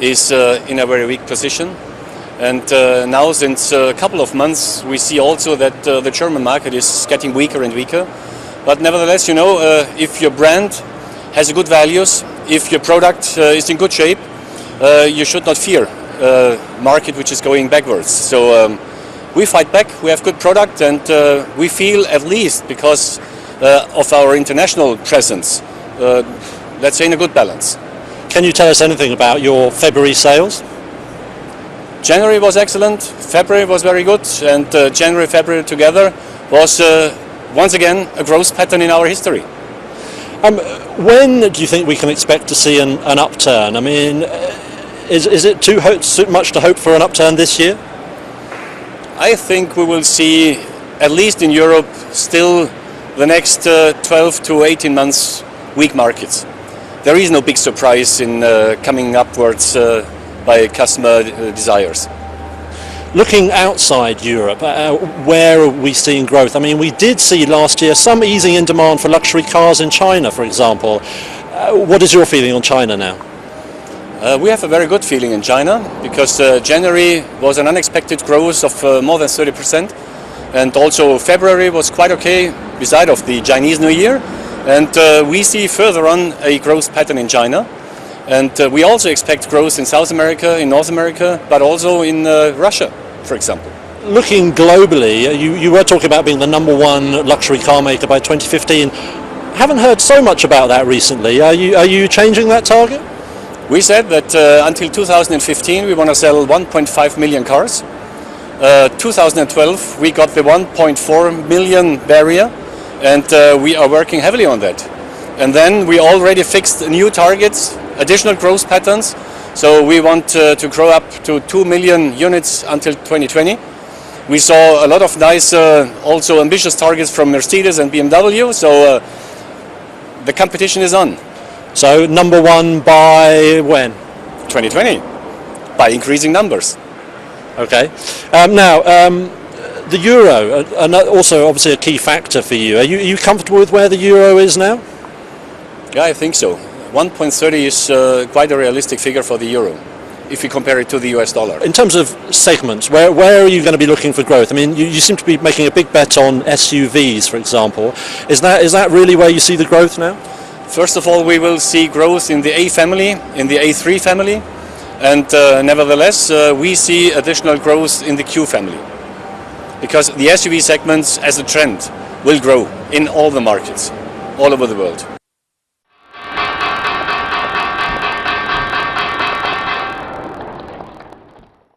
is in a very weak position. And now, since a couple of months, we see also that the German market is getting weaker and weaker. But nevertheless, you know, if your brand has good values, if your product is in good shape, you should not fear a market which is going backwards. So we fight back, we have good product, and we feel, at least because of our international presence, let's say, in a good balance. Can you tell us anything about your February sales? January was excellent, February was very good, and January, February together was once again a growth pattern in our history. When do you think we can expect to see an upturn? I mean, is it too much to hope for an upturn this year? I think we will see, at least in Europe, still the next 12 to 18 months weak markets. There is no big surprise in coming upwards by customer desires. Looking outside Europe, where are we seeing growth? I mean, we did see last year some easing in demand for luxury cars in China, for example. What is your feeling on China now? We have a very good feeling in China, because January was an unexpected growth of more than 30%, and also February was quite okay, beside of the Chinese New Year, and we see further on a growth pattern in China. And we also expect growth in South America, in North America, but also in Russia, for example. Looking globally, you were talking about being the #1 luxury car maker by 2015. Haven't heard so much about that recently. Are you changing that target? We said that until 2015 we want to sell 1.5 million cars. 2012 we got the 1.4 million barrier, and we are working heavily on that. And then we already fixed new targets, additional growth patterns. So we want to grow up to 2 million units until 2020. We saw a lot of nice, also ambitious targets from Mercedes and BMW. So the competition is on. So #1 by when? 2020, by increasing numbers. Okay. Now, the euro, also obviously a key factor for you. Are you comfortable with where the euro is now? Yeah, I think so. 1.30 is quite a realistic figure for the euro, if you compare it to the US dollar. In terms of segments, where are you going to be looking for growth? I mean, you seem to be making a big bet on SUVs, for example. Is that really where you see the growth now? First of all, we will see growth in the A family, in the A3 family, and nevertheless, we see additional growth in the Q family, because the SUV segments, as a trend, will grow in all the markets, all over the world.